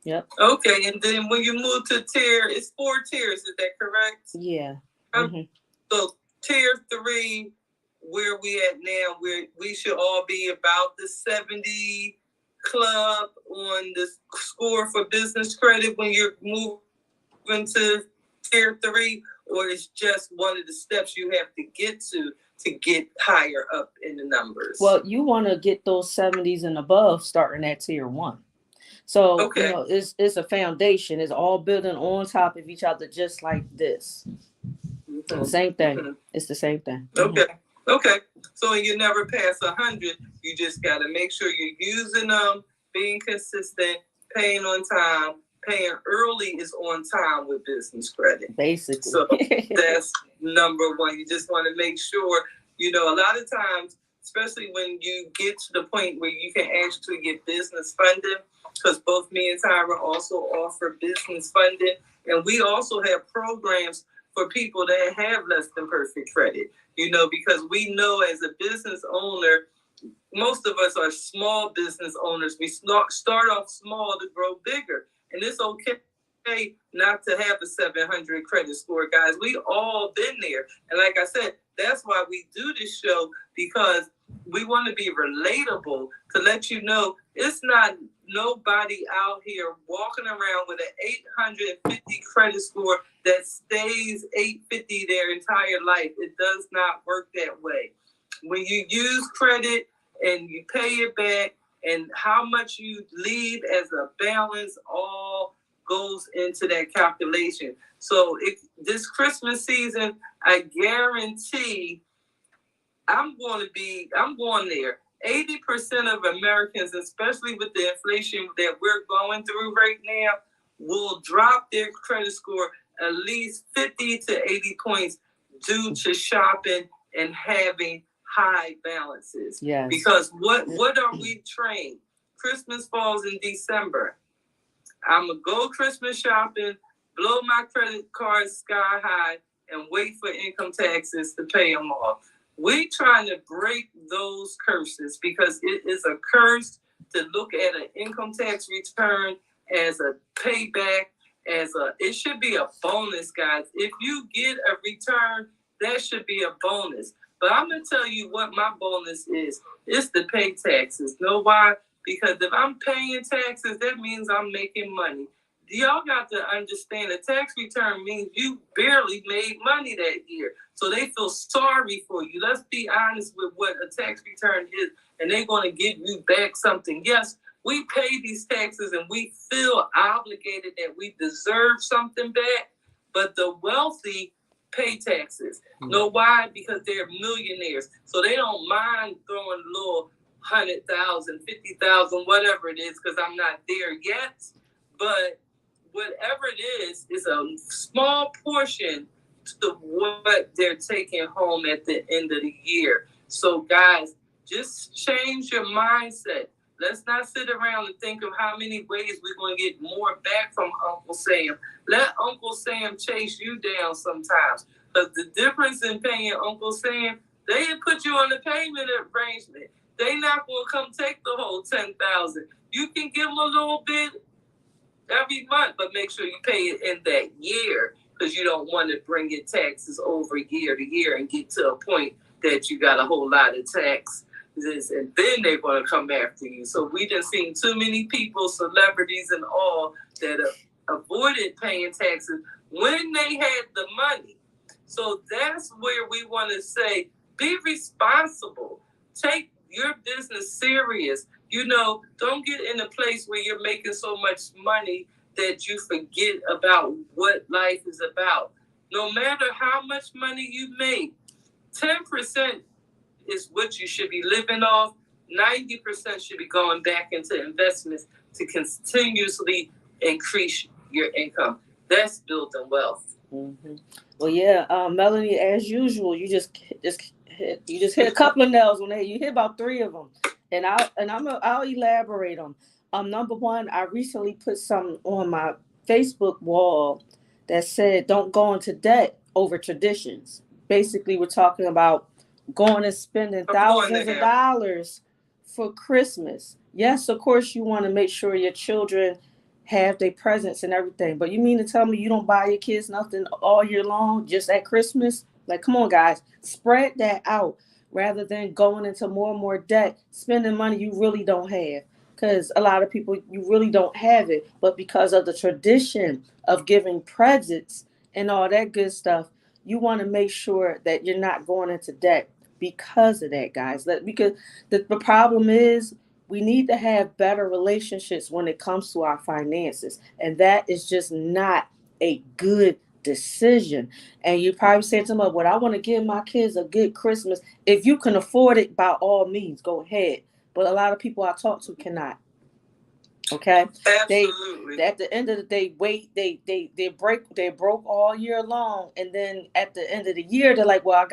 S2: Yep.
S3: Okay, and then when you move to tier, it's 4 tiers. Is that correct?
S2: Yeah. Mm-hmm.
S3: So tier 3, where we at now, where we should all be about the 70 club on the score for business credit when you're moving to tier 3, or it's just one of the steps you have to get to get higher up in the numbers?
S2: Well, you want to get those 70s and above starting at tier 1. So, it's a foundation. It's all building on top of each other, just like this. Mm-hmm. Same thing. Mm-hmm. It's the same thing.
S3: Okay. Okay. So you never pass 100. You just got to make sure you're using them, being consistent, paying on time. Paying early is on time with business credit.
S2: Basically.
S3: So that's number 1. You just want to make sure, a lot of times, especially when you get to the point where you can actually get business funding, because both me and Tyra also offer business funding. And we also have programs for people that have less than perfect credit, because we know as a business owner, most of us are small business owners. We start off small to grow bigger. And it's okay not to have a 700 credit score, guys. We all been there. And like I said, that's why we do this show, because we want to be relatable, to let you know it's not nobody out here walking around with an 850 credit score that stays 850 their entire life. It does not work that way. When you use credit and you pay it back, and how much you leave as a balance all goes into that calculation. So this Christmas season, I guarantee I'm going there. 80% of Americans, especially with the inflation that we're going through right now, will drop their credit score at least 50 to 80 points due to shopping and having high balances.
S2: Yes.
S3: Because what are we trained? Christmas falls in December. I'm going to go Christmas shopping blow my credit card sky high, and wait for income taxes to pay them off. We trying to break those curses because it is a curse to look at an income tax return as a payback, it should be a bonus, guys. If you get a return, that should be a bonus. But I'm gonna tell you what my bonus is. It's to pay taxes. Know why? Because if I'm paying taxes, that means I'm making money. Y'all got to understand a tax return means you barely made money that year. So they feel sorry for you. Let's be honest with what a tax return is, and they're going to give you back something. Yes, we pay these taxes and we feel obligated that we deserve something back, but the wealthy pay taxes. Know why? Because they're millionaires. So they don't mind throwing a little 100,000, 50,000, whatever it is, because I'm not there yet. But whatever it is a small portion to what they're taking home at the end of the year. So guys, just change your mindset. Let's not sit around and think of how many ways we're going to get more back from Uncle Sam. Let Uncle Sam chase you down sometimes. Because the difference in paying Uncle Sam, they put you on the payment arrangement. They not going to come take the whole $10,000. You can give them a little bit every month, but make sure you pay it in that year, because you don't want to bring your taxes over year to year and get to a point that you got a whole lot of taxes, and then they're going to come after you. So we just seen too many people, celebrities and all, that avoided paying taxes when they had the money. So that's where we want to say, be responsible. Take your business serious. You know, don't get in a place where you're making so much money that you forget about what life is about. No matter how much money you make, 10% is what you should be living off. 90% should be going back into investments to continuously increase your income. That's building wealth.
S2: Mm-hmm. Well, yeah, Melanie, as usual, you just hit a couple of nails on that. You hit about 3 of them. And I'll elaborate on. Number one, I recently put something on my Facebook wall that said, "Don't go into debt over traditions." Basically, we're talking about going and spending thousands of dollars for Christmas. Yes, of course, you want to make sure your children have their presents and everything. But you mean to tell me you don't buy your kids nothing all year long, just at Christmas? Like, come on, guys, spread that out. Rather than going into more and more debt, spending money you really don't have. Because a lot of people, you really don't have it. But because of the tradition of giving presents and all that good stuff, you want to make sure that you're not going into debt because of that, guys. Because the problem is, we need to have better relationships when it comes to our finances. And that is just not a good decision. And you probably said to me, "What I want to give my kids a good Christmas." If you can afford it, by all means, go ahead. But a lot of people I talk to cannot. Okay,
S3: absolutely.
S2: At the end of the day, they broke all year long, and then at the end of the year, they're like, "Well, I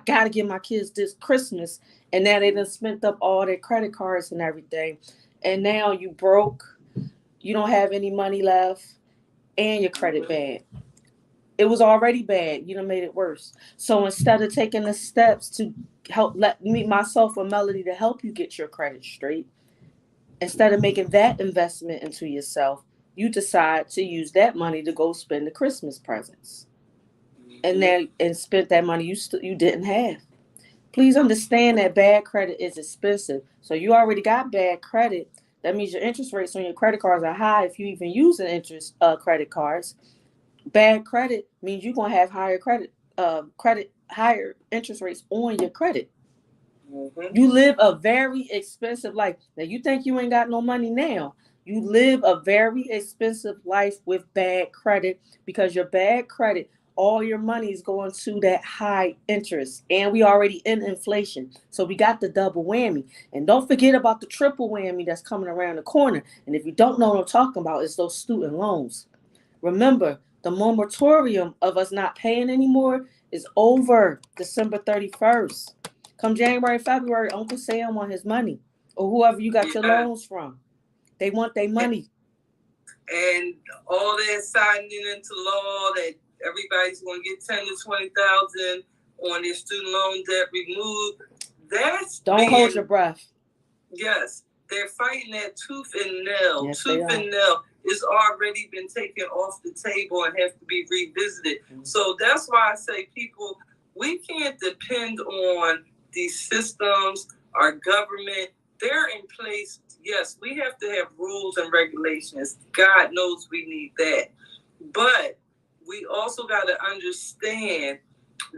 S2: gotta give my kids this Christmas," and now they done spent up all their credit cards and everything, and now you broke, you don't have any money left, and your credit bad. It was already bad. You done made it worse. So instead of taking the steps to help myself or Melody to help you get your credit straight, instead of making that investment into yourself, you decide to use that money to go spend the Christmas presents, and spend that money you didn't have. Please understand that bad credit is expensive. So you already got bad credit. That means your interest rates on your credit cards are high if you even use an credit cards. Bad credit means you're gonna have higher higher interest rates on your credit. Mm-hmm. You live a very expensive life. Now you think you ain't got no money now. You live a very expensive life with bad credit, because your bad credit, all your money is going to that high interest. And we already in inflation. So we got the double whammy. And don't forget about the triple whammy that's coming around the corner. And if you don't know what I'm talking about, it's those student loans. Remember, the moratorium of us not paying anymore is over December 31st. Come January, February, Uncle Sam want his money, or whoever you got your loans from. They want their money.
S3: and all that signing into law that everybody's going to get 10 to 20,000 on their student loan debt removed.
S2: Don't hold your breath.
S3: Yes, they're fighting that tooth and nail.
S2: Yes,
S3: tooth and nail is already been taken off the table and have to be revisited. Mm-hmm. So that's why I say, people, we can't depend on these systems, our government. They're in place. Yes, we have to have rules and regulations. God knows we need that. But we also got to understand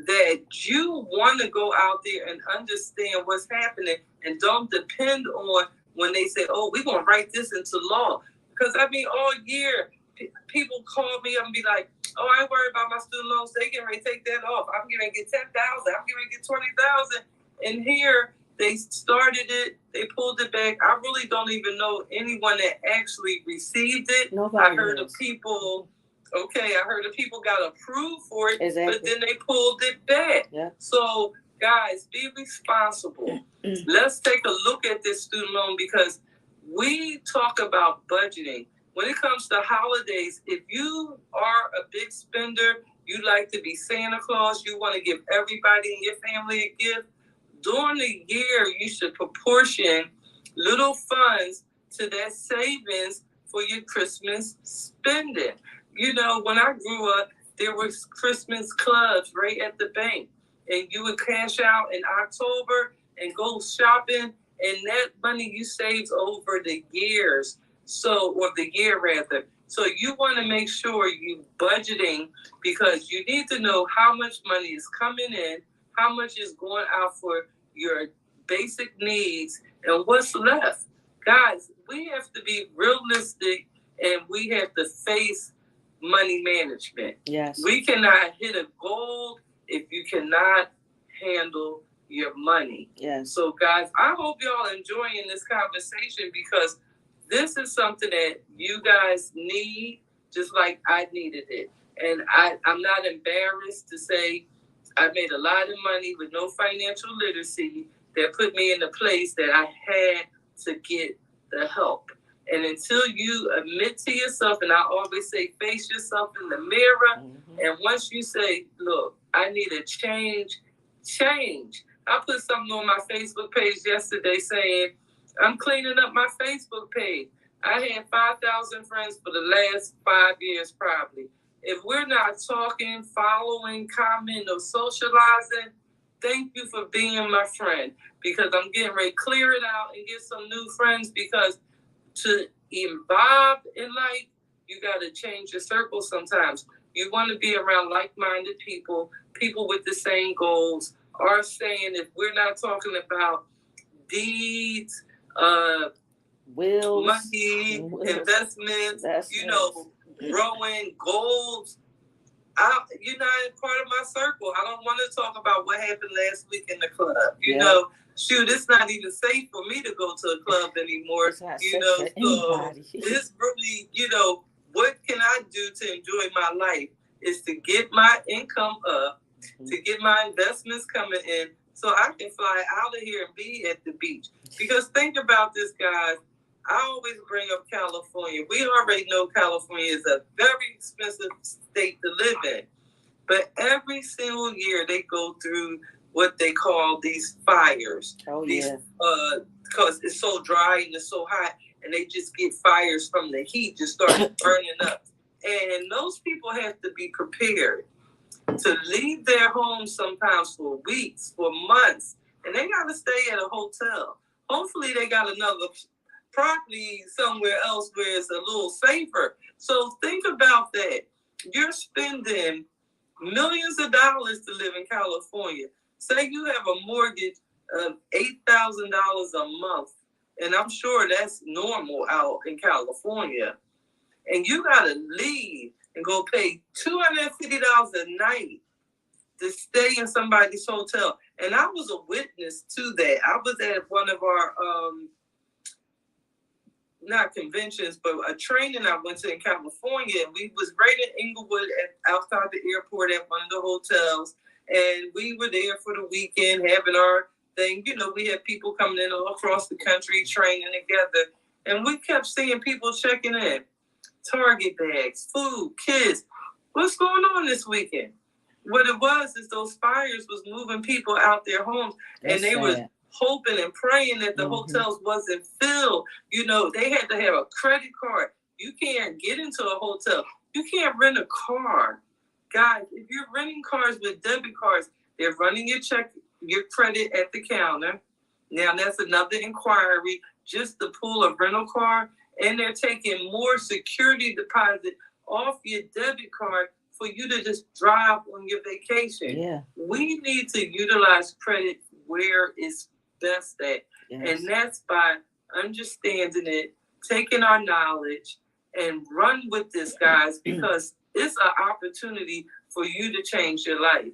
S3: that you want to go out there and understand what's happening and don't depend on when they say, oh, we're going to write this into law. Because, I mean, all year, people call me up and be like, oh, I ain't worried about my student loans. They getting ready to take that off. I'm getting ready to get 10,000. I'm getting ready to get 20,000. And here, they started it. They pulled it back. I really don't even know anyone that actually received it.
S2: Nobody
S3: I heard
S2: knows.
S3: of people... Okay, I heard that people got approved for it,
S2: exactly.
S3: But then they pulled it back.
S2: Yeah.
S3: So, guys, be responsible. Let's take a look at this student loan, because we talk about budgeting. When it comes to holidays, if you are a big spender, you like to be Santa Claus, you want to give everybody in your family a gift, during the year, you should proportion little funds to that savings for your Christmas spending. You know, when I grew up, there was Christmas clubs right at the bank. And you would cash out in October and go shopping. And that money you saved over the years. Or the year rather. So you want to make sure you budgeting, because you need to know how much money is coming in, how much is going out for your basic needs, and what's left. Guys, we have to be realistic, and we have to face money management.
S2: Yes.
S3: We cannot hit a goal if you cannot handle your money.
S2: Yes.
S3: So, guys, I hope y'all enjoying this conversation, because this is something that you guys need, just like I needed it. And I'm not embarrassed to say I made a lot of money with no financial literacy that put me in a place that I had to get the help. And until you admit to yourself, and I always say, face yourself in the mirror. Mm-hmm. And once you say, look, I need a change. I put something on my Facebook page yesterday saying, I'm cleaning up my Facebook page. I had 5,000 friends for the last 5 years, probably. If we're not talking, following, commenting, or socializing, thank you for being my friend, because I'm getting ready to clear it out and get some new friends, because to evolve in life, you got to change your circle sometimes. You want to be around like-minded people with the same goals. Are saying, if we're not talking about deeds,
S2: wills,
S3: money, investments, you know, growing goals, you're not part of my circle. I don't want to talk about what happened last week in the club. You know, shoot, it's not even safe for me to go to a club anymore. You know, so it's really, you know, what can I do to enjoy my life is to get my income up, to get my investments coming in, so I can fly out of here and be at the beach. Because think about this, guys. I always bring up California. We already know California is a very expensive state to live in. But every single year they go through what they call these fires.
S2: Oh, yeah.
S3: Because it's so dry and it's so hot, and they just get fires from the heat, just start burning up. And those people have to be prepared to leave their homes sometimes for weeks, for months, and they got to stay at a hotel. Hopefully they got another property somewhere else where it's a little safer. So think about that. You're spending millions of dollars to live in California. Say you have a mortgage of $8,000 a month, and I'm sure that's normal out in California, and you got to leave and go pay $250 a night to stay in somebody's hotel. And I was a witness to that. I was at one of our, not conventions, but a training I went to in California. We was right in Inglewood, outside the airport at one of the hotels. And we were there for the weekend having our thing. You know, we had people coming in all across the country training together. And we kept seeing people checking in. Target bags, food, kids. What's going on this weekend? What it was is those fires was moving people out their homes, and they was hoping and praying that the hotels wasn't filled. You know, they had to have a credit card. You can't get into a hotel. You can't rent a car. Guys, if you're renting cars with debit cards, they're running your credit at the counter. Now that's another inquiry, just to pull a rental car, and they're taking more security deposit off your debit card for you to just drive on your vacation.
S2: Yeah.
S3: We need to utilize credit where it's best at. Yes. And that's by understanding it, taking our knowledge, and run with this, guys, because it's an opportunity for you to change your life.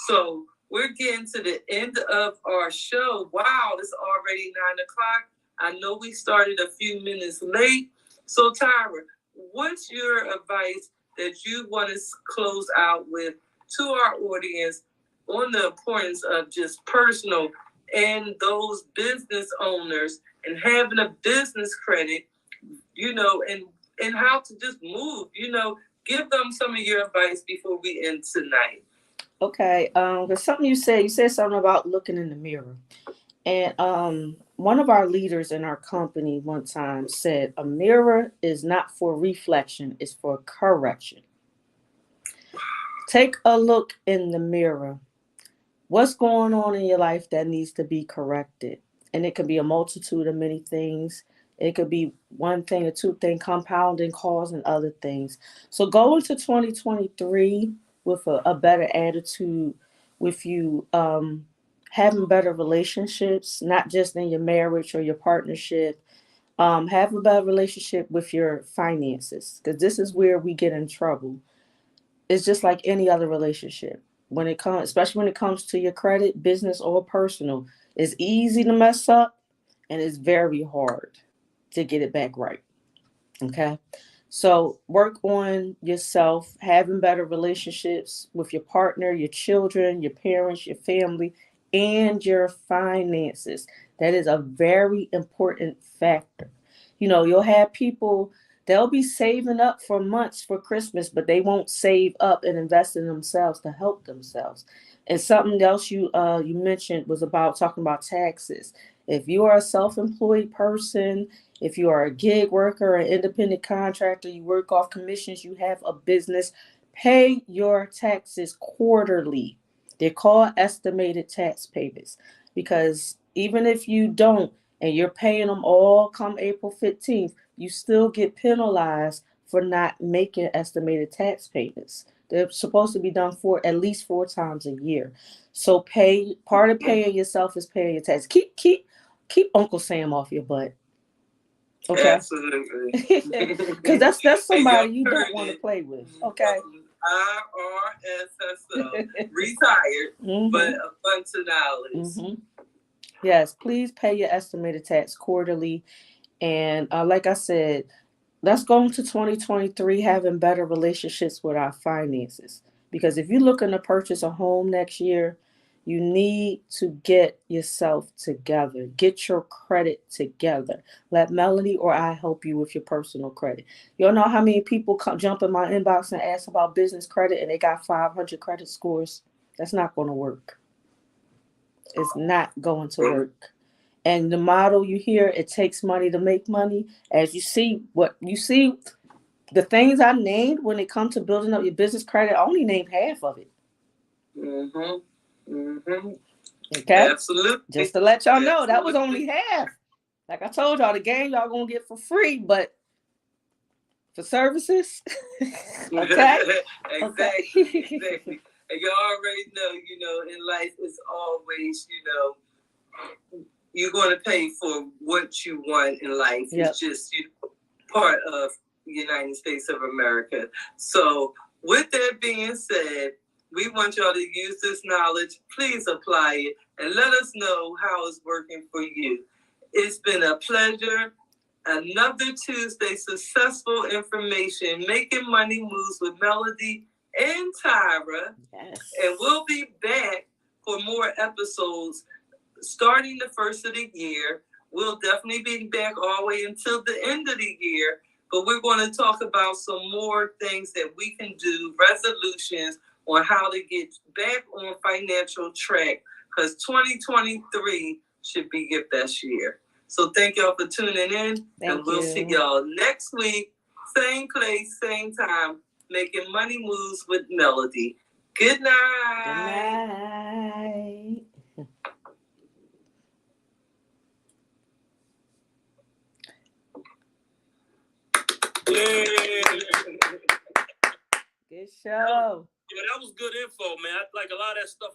S3: So we're getting to the end of our show. Wow, it's already 9 o'clock. I know we started a few minutes late. So Tyra, what's your advice that you want to close out with to our audience on the importance of just personal and those business owners and having a business credit, you know, and how to just move, you know, give them some of your advice before we end tonight.
S2: Okay. There's something you said something about looking in the mirror. And one of our leaders in our company one time said, a mirror is not for reflection, it's for correction. Take a look in the mirror. What's going on in your life that needs to be corrected? And it could be a multitude of many things. It could be one thing or two things, compounding, causing other things. So go into 2023 with a better attitude, with you having better relationships, not just in your marriage or your partnership. Have a better relationship with your finances, because this is where we get in trouble. It's just like any other relationship. When it comes, especially when it comes to your credit, business or personal, it's easy to mess up and it's very hard to get it back right. Okay. So work on yourself, having better relationships with your partner, your children, your parents, your family, and your finances. That is a very important factor. You know, you'll have people, they'll be saving up for months for Christmas, but they won't save up and invest in themselves to help themselves. And something else you mentioned was about talking about taxes. If you are a self-employed person, if you are a gig worker, an independent contractor, you work off commissions, you have a business, pay your taxes quarterly. They're called estimated tax payments, because even if you don't and you're paying them all come April 15th, you still get penalized for not making estimated tax payments. They're supposed to be done for at least 4 times a year. So part of paying yourself is paying your tax. Keep Uncle Sam off your butt. Okay.
S3: Absolutely.
S2: Because that's somebody you don't want to play with. Okay.
S3: RRSSO, retired, but a bunch of knowledge.
S2: Yes, please pay your estimated tax quarterly. And like I said, let's go into 2023 having better relationships with our finances. Because if you're looking to purchase a home next year, you need to get yourself together. Get your credit together. Let Melody or I help you with your personal credit. You don't know how many people jump in my inbox and ask about business credit and they got 500 credit scores. That's not going to work. It's not going to work. And the model you hear, it takes money to make money. As you see, the things I named when it comes to building up your business credit, I only named half of it. Okay.
S3: Absolutely.
S2: Just to let y'all know, that was only half. Like I told y'all, the game y'all gonna get for free, but for services. Okay.
S3: Exactly. And you already know, in life it's always, you're going to pay for what you want in life. Yep. It's just part of the United States of America. So with that being said, we want y'all to use this knowledge. Please apply it and let us know how it's working for you. It's been a pleasure. Another Tuesday, successful information, making money moves with Melody and Tyra.
S2: Yes.
S3: And we'll be back for more episodes starting the first of the year. We'll definitely be back all the way until the end of the year. but we're going to talk about some more things that we can do, resolutions on how to get back on financial track, because 2023 should be your best year. So thank y'all for tuning in, and we'll see y'all next week, same place, same time, making money moves with Melody. Good night.
S2: Good night.
S1: Yeah.
S2: Good show.
S1: Yeah, that was good info, man. Like a lot of that stuff